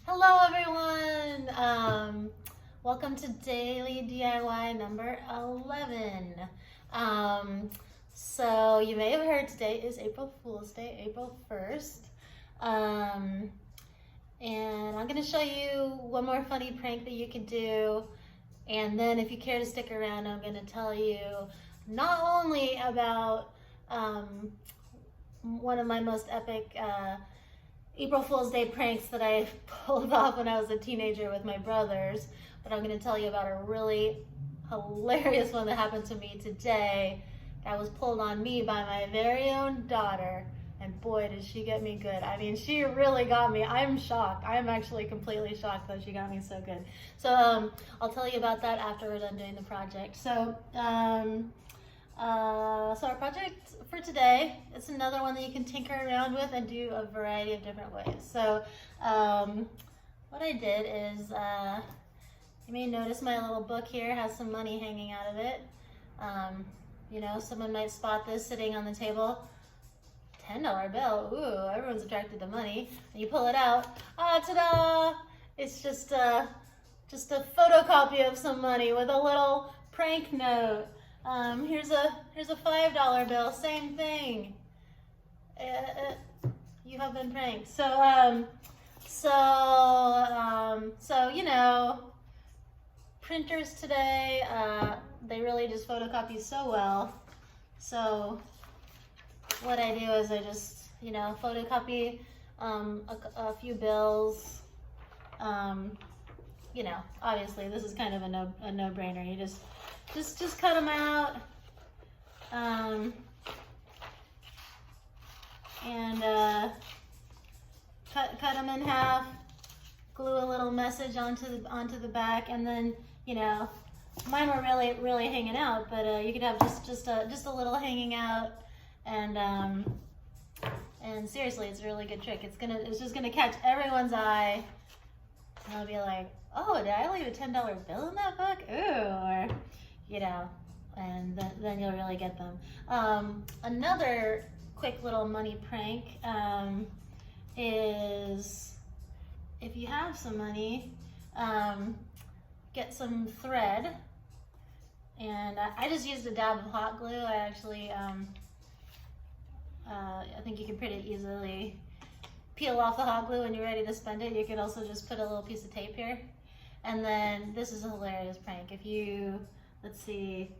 Hello everyone. Welcome to Daily DIY number 11. So you may have heard today is April Fool's Day, April 1st. And I'm going to show you one more funny prank that you can do. And then if you care to stick around, I'm going to tell you not only about one of my most epic April Fool's Day pranks that I pulled off when I was a teenager with my brothers, but I'm going to tell you about a really hilarious one that happened to me today that was pulled on me by my very own daughter, and boy did she get me good. I mean, she really got me. I'm shocked. I'm actually completely shocked that she got me so good. So I'll tell you about that after we're done doing the project. So our project for today, it's another one that you can tinker around with and do a variety of different ways. So what I did is, you may notice my little book here has some money hanging out of it. You know, someone might spot this sitting on the table. $10 bill, ooh, everyone's attracted to money. And you pull it out, ta-da! It's just a photocopy of some money with a little prank note. Here's a $5 bill, same thing. You have been pranked. So you know, printers today, they really just photocopy so well. So what I do is I just, you know, photocopy a few bills. You know, obviously this is kind of a no-brainer. You just cut them out, and cut them in half. Glue a little message onto the back, and then, you know, mine were really hanging out, but you could have just a little hanging out, and seriously, it's a really good trick. It's just gonna catch everyone's eye, and they'll be like, oh, did I leave a $10 bill in that book? Ooh, or, you know, and then you'll really get them. Another quick little money prank is, if you have some money, get some thread, and I just used a dab of hot glue. I actually, I think you can pretty easily peel off the hot glue when you're ready to spend it. You could also just put a little piece of tape here. And then this is a hilarious prank. If you, let's see,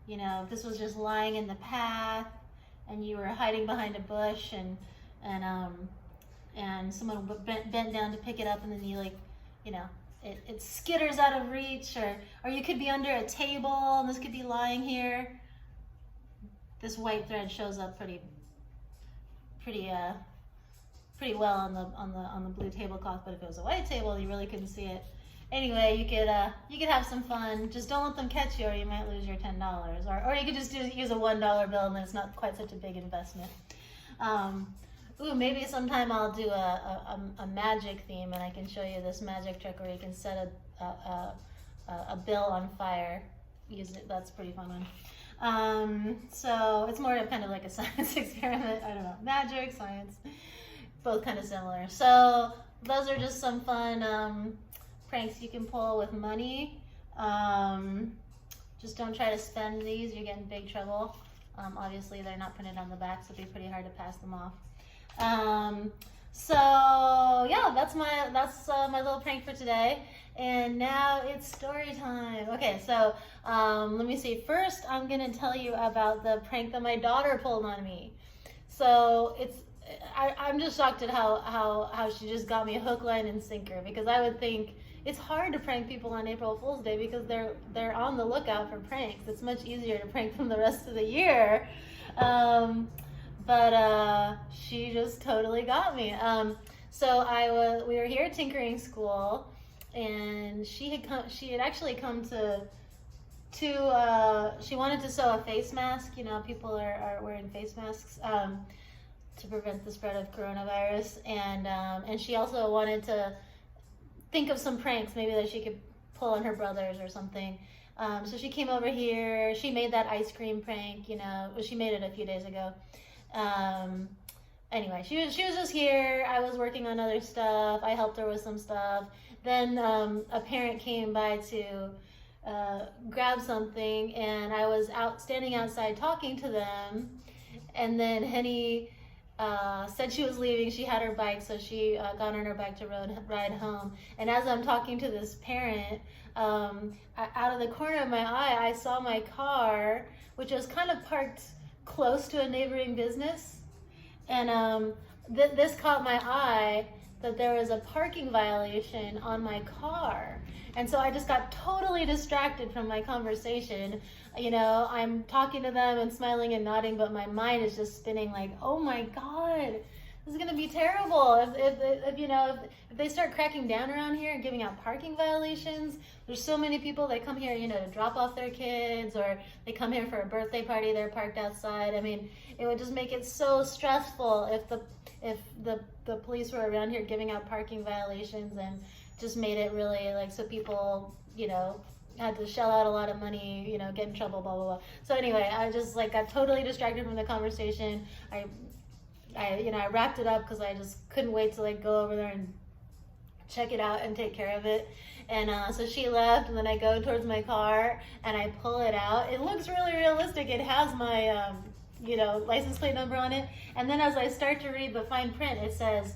you know, if this was just lying in the path and you were hiding behind a bush, and someone bent down to pick it up, and then you, like, you know, it skitters out of reach, or you could be under a table and this could be lying here. This white thread shows up pretty well on the blue tablecloth, but if it was a white table, you really couldn't see it. Anyway, you could have some fun. Just don't let them catch you, or you might lose your $10. Or you could just use a $1 bill, and then it's not quite such a big investment. Ooh, maybe sometime I'll do a magic theme, and I can show you this magic trick where you can set a bill on fire. Use it. That's a pretty fun one. So it's more of kind of like a science experiment. I don't know, magic, science, both kind of similar. So those are just some fun pranks you can pull with money. Just don't try to spend these, you get in big trouble. Obviously they're not printed on the back, so it'd be pretty hard to pass them off. So yeah, that's my little prank for today. And now it's story time. Okay, so let me see. First, I'm gonna tell you about the prank that my daughter pulled on me. So I'm just shocked at how she just got me hook, line, and sinker, because I would think it's hard to prank people on April Fool's Day because they're on the lookout for pranks. It's much easier to prank them the rest of the year. But she just totally got me. So we were here at tinkering school, and she had actually come to she wanted to sew a face mask. You know, people are wearing face masks to prevent the spread of coronavirus, and she also wanted to think of some pranks maybe that she could pull on her brothers or something. So she came over here. She made that ice cream prank, you know. Well, she made it a few days ago. anyway, she was just here. I was working on other stuff. I helped her with some stuff. Then a parent came by to grab something, and I was standing outside talking to them. And then Henny said she was leaving. She had her bike, so she got on her bike to ride home. And as I'm talking to this parent, out of the corner of my eye, I saw my car, which was kind of parked close to a neighboring business. And this caught my eye, that there was a parking violation on my car. And so I just got totally distracted from my conversation. You know, I'm talking to them and smiling and nodding, but my mind is just spinning like, oh my God, this is gonna be terrible. If they start cracking down around here and giving out parking violations. There's so many people that come here, you know, to drop off their kids, or they come here for a birthday party, they're parked outside. I mean, it would just make it so stressful if the police were around here giving out parking violations, and just made it really like, so people, you know, had to shell out a lot of money, you know, get in trouble, blah, blah, blah. So anyway, I just like got totally distracted from the conversation. I wrapped it up because I just couldn't wait to like go over there and check it out and take care of it. And so she left, and then I go towards my car and I pull it out. It looks really realistic. It has my, license plate number on it. And then as I start to read the fine print, it says,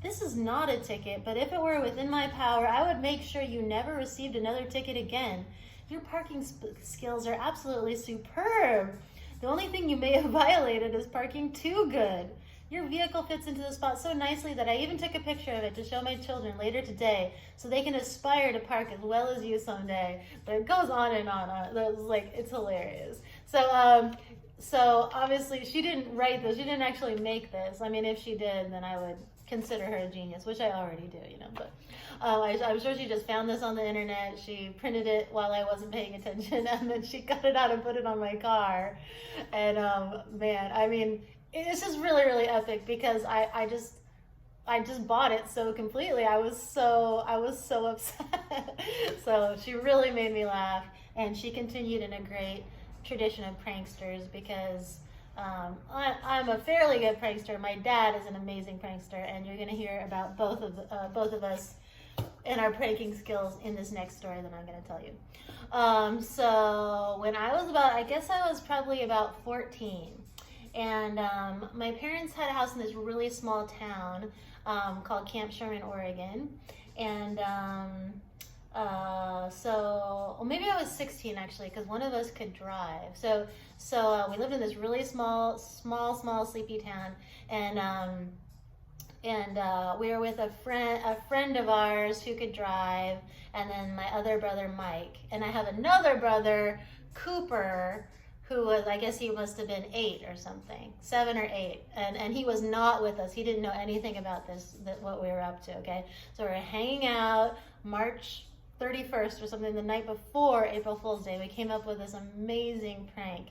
"This is not a ticket, but if it were within my power, I would make sure you never received another ticket again. Your parking skills are absolutely superb. The only thing you may have violated is parking too good. Your vehicle fits into the spot so nicely that I even took a picture of it to show my children later today so they can aspire to park as well as you someday." But it goes on and on. It's hilarious. So obviously she didn't write this. She didn't actually make this. I mean, if she did, then I would consider her a genius, which I already do, you know. But I'm sure she just found this on the internet. She printed it while I wasn't paying attention, and then she cut it out and put it on my car. And man, I mean, it's just really, really epic, because I just bought it so completely. I was so upset. So she really made me laugh, and she continued in a great tradition of pranksters, because I'm a fairly good prankster. My dad is an amazing prankster, and you're going to hear about both of us and our pranking skills in this next story that I'm going to tell you. So when I was probably about 14, and my parents had a house in this really small town called Camp Sherman, Oregon, and maybe I was 16 actually, because one of us could drive. So we lived in this really small sleepy town, and we were with a friend of ours who could drive, and then my other brother Mike, and I have another brother Cooper, who was, I guess he must have been 8 or something, 7 or 8, and he was not with us. He didn't know anything about what we were up to. Okay, so we were hanging out March 31st or something, the night before April Fool's Day. We came up with this amazing prank,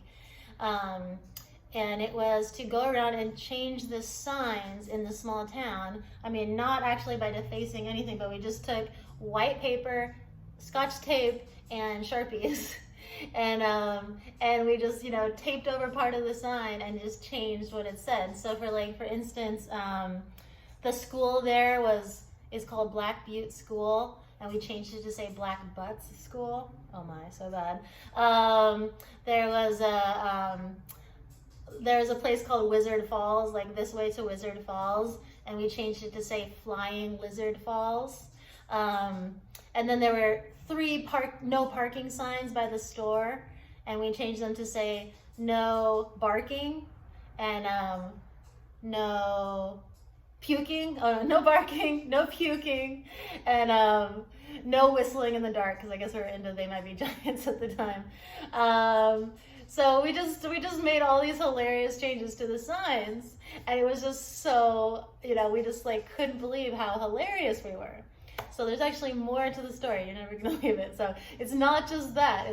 and it was to go around and change the signs in the small town. I mean, not actually by defacing anything, but we just took white paper, Scotch tape, and Sharpies, and we just, taped over part of the sign and just changed what it said. So for instance, the school there is called Black Butte School, and we changed it to say Black Butts School. Oh my, so bad. There was a place called Wizard Falls, like this way to Wizard Falls, and we changed it to say Flying Lizard Falls. And then there were 3 no parking signs by the store, and we changed them to say no barking, and no puking, no barking, no puking, and no whistling in the dark, because I guess we were into They Might Be Giants at the time. So we just made all these hilarious changes to the signs, and it was just so, we just couldn't believe how hilarious we were. So there's actually more to the story. You're never gonna believe it. So it's not just that.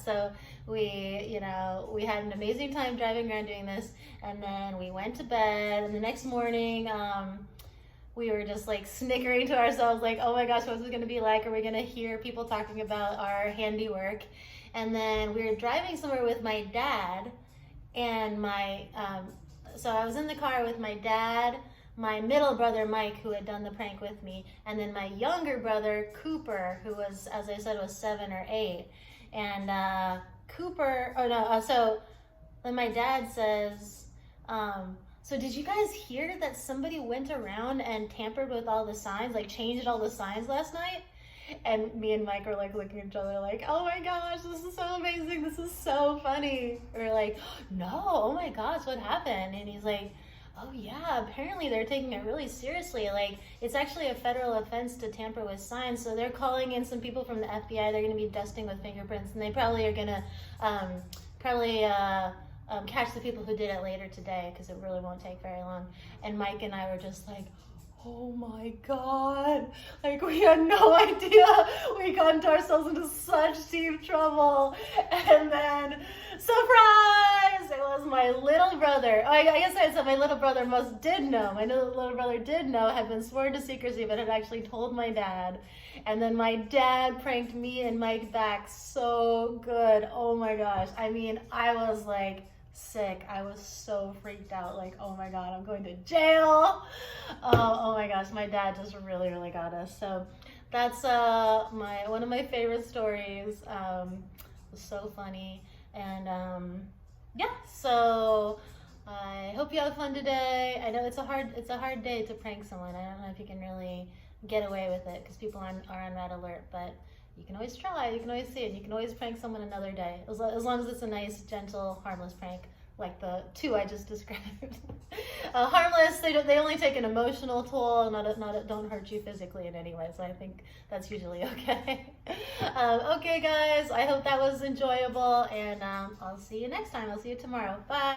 So we had an amazing time driving around doing this, and then we went to bed. And the next morning, we were just snickering to ourselves, oh my gosh, what's it gonna be like? Are we gonna hear people talking about our handiwork? And then we were driving somewhere with my dad and my so I was in the car with my dad, my middle brother Mike, who had done the prank with me, and then my younger brother Cooper, who was, as I said, was 7 or 8. And so then my dad says, so did you guys hear that somebody went around and tampered with all the signs, like changed all the signs last night? And me and Mike are like looking at each other like, oh my gosh, this is so amazing, this is so funny. We're like, no, oh my gosh, what happened? And he's like, oh yeah, apparently they're taking it really seriously. Like, it's actually a federal offense to tamper with signs, so they're calling in some people from the FBI. They're going to be dusting with fingerprints, and they probably are going to catch the people who did it later today, because it really won't take very long. And Mike and I were just like, oh my God, like we had no idea. We got into ourselves into such deep trouble. And then, surprise, it was my little brother. I guess I said my little brother did know. My little brother did know, had been sworn to secrecy, but had actually told my dad. And then my dad pranked me and Mike back so good. Oh my gosh. I mean, I was like sick. I was so freaked out, like, oh my God, I'm going to jail. Oh my gosh, my dad just really got us. So that's one of my favorite stories. It was so funny. And yeah, so I hope you have fun today. I know it's a hard day to prank someone. I don't know if you can really get away with it because people are on red alert, but you can always try, you can always see it, you can always prank someone another day, as long as it's a nice, gentle, harmless prank, like the two I just described. Harmless, they only take an emotional toll, don't hurt you physically in any way, so I think that's usually okay. Okay guys, I hope that was enjoyable, and I'll see you next time. I'll see you tomorrow. Bye!